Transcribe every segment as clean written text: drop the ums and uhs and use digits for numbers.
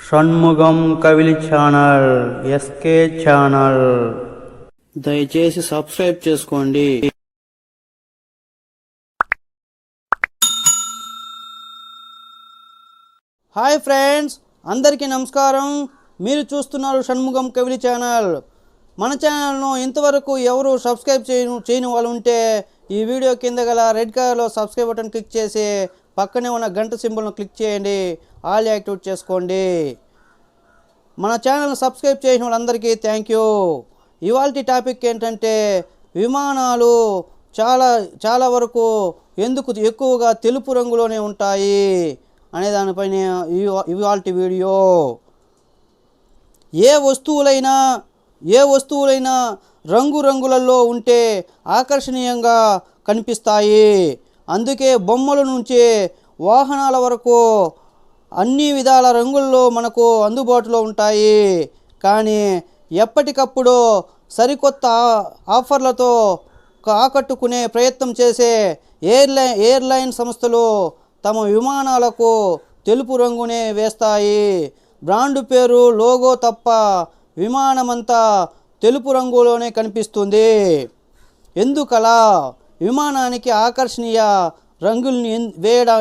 Shanmugam కవిలి channel SK channel దయచేసి subscribe చేసుకోండి. Hi friends, అందరికీ నమస్కారం. మీరు చూస్తున్నారు షణ్ముగం కవిలి ఛానల్. మన ఛానల్ను ఇంతవరకు ఎవరు సబ్స్క్రైబ్ చేయని వాళ్ళు ఉంటే ఈ వీడియో కింద గల రెడ్ కలర్లో సబ్స్క్రైబ్ బటన్ క్లిక్ చేసి పక్కనే ఉన్న గంట సింబల్ను క్లిక్ చేయండి, ఆల్ యాక్టివేట్ చేసుకోండి. మన ఛానల్ సబ్స్క్రైబ్ చేసిన వాళ్ళందరికీ థ్యాంక్ యూ. ఇవాల్టి టాపిక్ ఏంటంటే విమానాలు చాలా వరకు ఎందుకు ఎక్కువగా తెలుపు రంగులోనే ఉంటాయి అనే దానిపైన ఇవాల్టి వీడియో. ఏ వస్తువులైనా రంగులలో ఉంటే ఆకర్షణీయంగా కనిపిస్తాయి. అందుకే బొమ్మల నుంచి వాహనాల వరకు అన్ని విధాల రంగుల్లో మనకు అందుబాటులో ఉంటాయి. కానీ ఎప్పటికప్పుడు సరికొత్త ఆఫర్లతో ఆకట్టుకునే ప్రయత్నం చేసే ఎయిర్లైన్ సంస్థలు తమ విమానాలకు తెలుపు రంగునే వేస్తాయి. బ్రాండ్ పేరు, లోగో తప్ప విమానమంతా తెలుపు రంగులోనే కనిపిస్తుంది. ఎందుకలా? విమానానికి ఆకర్షణీయ రంగుల్ని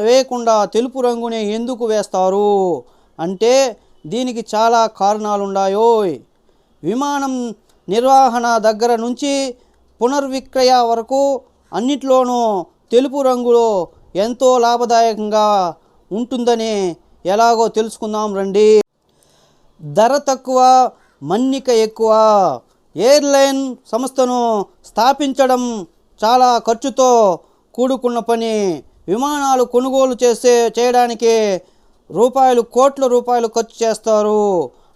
వేయకుండా తెలుపు రంగునే ఎందుకు వేస్తారు అంటే దీనికి చాలా కారణాలున్నాయో. విమానం నిర్వహణ దగ్గర నుంచి పునర్విక్రయ వరకు అన్నిట్లోనూ తెలుపు రంగులో ఎంతో లాభదాయకంగా ఉంటుందని ఎలాగో తెలుసుకుందాం రండి. ధర తక్కువ, మన్నిక ఎక్కువ. ఎయిర్లైన్ సంస్థను స్థాపించడం చాలా ఖర్చుతో కూడుకున్న పని. విమానాలు కొనుగోలు చేయడానికి కోట్ల రూపాయలు ఖర్చు చేస్తారు.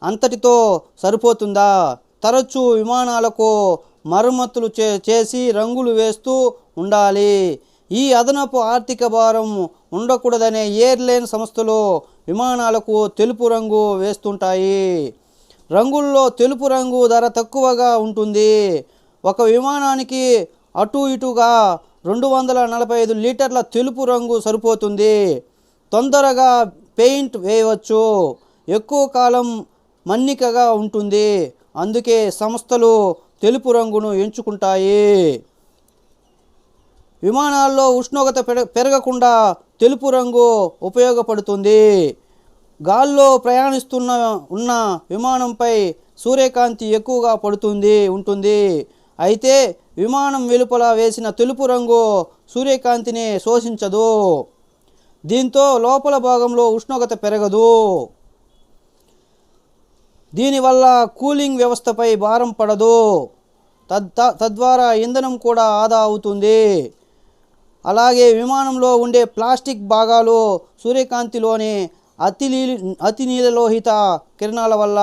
అంతటితో సరిపోతుందా? తరచూ విమానాలకు మరమ్మతులు చేసి రంగులు వేస్తూ ఉండాలి. ఈ అదనపు ఆర్థిక భారం ఉండకూడదనే ఎయిర్లైన్ సంస్థలు విమానాలకు తెలుపు రంగు వేస్తుంటాయి. రంగుల్లో తెలుపు రంగు ధర తక్కువగా ఉంటుంది. ఒక విమానానికి అటు ఇటుగా 245 లీటర్ల తెలుపు రంగు సరిపోతుంది. తొందరగా పెయింట్ వేయవచ్చు, ఎక్కువ కాలం మన్నికగా ఉంటుంది. అందుకే సంస్థలు తెలుపు రంగును ఎంచుకుంటాయి. విమానాల్లో ఉష్ణోగ్రత పెరగకుండా తెలుపు రంగు ఉపయోగపడుతుంది. గాల్లో ఉన్న విమానంపై సూర్యకాంతి ఎక్కువగా ఉంటుంది. అయితే విమానం వెలుపల వేసిన తెలుపు రంగు సూర్యకాంతిని శోషించదు. దీంతో లోపల భాగంలో ఉష్ణోగ్రత పెరగదు. దీనివల్ల కూలింగ్ వ్యవస్థపై భారం పడదు. తద్వారా ఇంధనం కూడా ఆదా అవుతుంది. అలాగే విమానంలో ఉండే ప్లాస్టిక్ భాగాలు సూర్యకాంతిలోని అతి నీలలోహిత కిరణాల వల్ల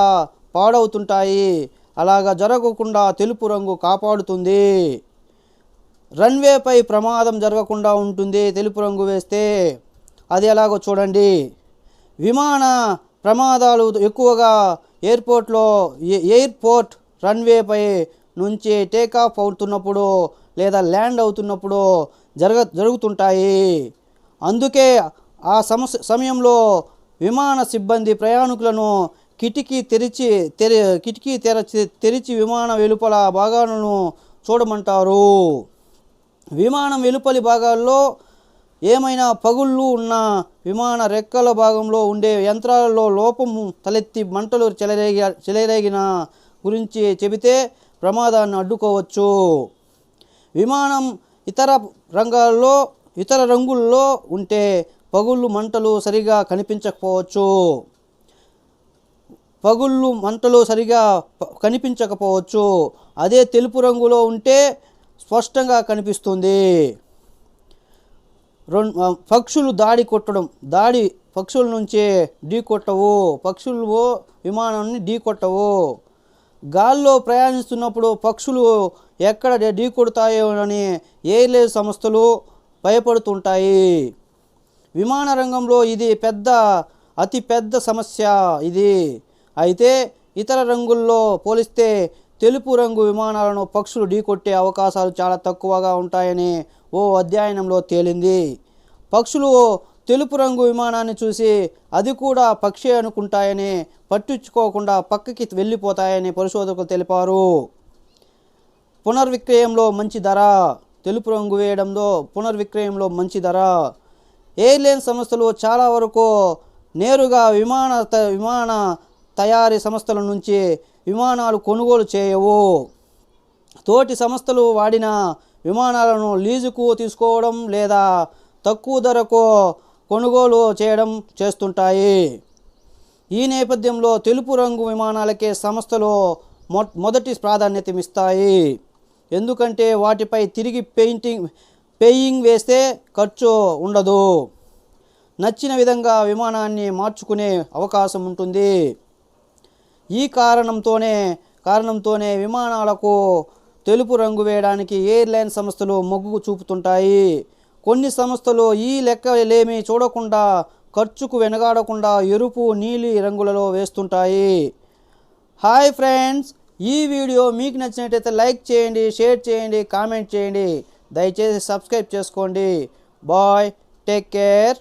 పాడవుతుంటాయి. అలాగా జరగకుండా తెలుపు రంగు కాపాడుతుంది. రన్వేపై ప్రమాదం జరగకుండా ఉంటుంది తెలుపు రంగు వేస్తే. అది ఎలాగో చూడండి. విమాన ప్రమాదాలు ఎక్కువగా ఎయిర్పోర్ట్ రన్వేపై నుంచి టేకాఫ్ అవుతున్నప్పుడు లేదా ల్యాండ్ అవుతున్నప్పుడు జరుగుతుంటాయి. అందుకే ఆ సమయంలో విమాన సిబ్బంది ప్రయాణికులను కిటికీ తెరిచి విమాన వెలుపల భాగాలను చూడమంటారు. విమానం వెలుపలి భాగాల్లో ఏమైనా పగుళ్ళు ఉన్న విమాన రెక్కల భాగంలో ఉండే యంత్రాలలో లోపం తలెత్తి మంటలు చెలరేగిన గురించి చెబితే ప్రమాదాన్ని అడ్డుకోవచ్చు. విమానం ఇతర రంగుల్లో ఉంటే పగుళ్ళు మంటలు సరిగా కనిపించకపోవచ్చు. అదే తెలుపు రంగులో ఉంటే స్పష్టంగా కనిపిస్తుంది. పక్షులు పక్షుల నుంచి ఢీకొట్టవు. పక్షులు విమానాన్ని ఢీకొట్టవు. గాల్లో ప్రయాణిస్తున్నప్పుడు పక్షులు ఎక్కడ ఢీకొడతాయో అని ఎయిర్లైన్ సంస్థలు భయపడుతుంటాయి. విమాన రంగంలో ఇది అతి పెద్ద సమస్య ఇది. అయితే ఇతర రంగుల్లో పోలిస్తే తెలుపు రంగు విమానాలను పక్షులు ఢీకొట్టే అవకాశాలు చాలా తక్కువగా ఉంటాయని ఓ అధ్యయనంలో తేలింది. పక్షులు తెలుపు రంగు విమానాన్ని చూసి అది కూడా పక్షి అనుకుంటాయని పట్టించుకోకుండా పక్కకి వెళ్ళిపోతాయని పరిశోధకులు తెలిపారు. పునర్విక్రయంలో మంచి ధర. తెలుపు రంగు వేయడంలో పునర్విక్రయంలో మంచి ధర. ఎయిర్లైన్ సంస్థలు చాలా వరకు నేరుగా విమాన తయారీ సంస్థల నుంచి విమానాలు కొనుగోలు చేయవు. తోటి సంస్థలు వాడిన విమానాలను లీజుకు తీసుకోవడం లేదా తక్కువ ధరకు కొనుగోలు చేయడం చేస్తుంటాయి. ఈ నేపథ్యంలో తెలుపు రంగు విమానాలకే సంస్థలు మొదటి ప్రాధాన్యతమిస్తాయి. ఎందుకంటే వాటిపై తిరిగి పేయింగ్ వేస్తే ఖర్చు ఉండదు. నచ్చిన విధంగా విమానాన్ని మార్చుకునే అవకాశం ఉంటుంది. ఈ కారణంతోనే విమానాలకు తెలుపు రంగు వేయడానికి ఎయిర్లైన్ సంస్థలు మొగ్గు చూపుతుంటాయి. కొన్ని సంస్థలు ఈ లెక్కలేమీ చూడకుండా ఖర్చుకు వెనగాడకుండా ఎరుపు, నీలి రంగులలో వేస్తుంటాయి. హాయ్ ఫ్రెండ్స్, ఈ వీడియో మీకు నచ్చినట్టయితే లైక్ చేయండి, షేర్ చేయండి, కామెంట్ చేయండి. దయచేసి సబ్స్క్రైబ్ చేసుకోండి. Bye, take care.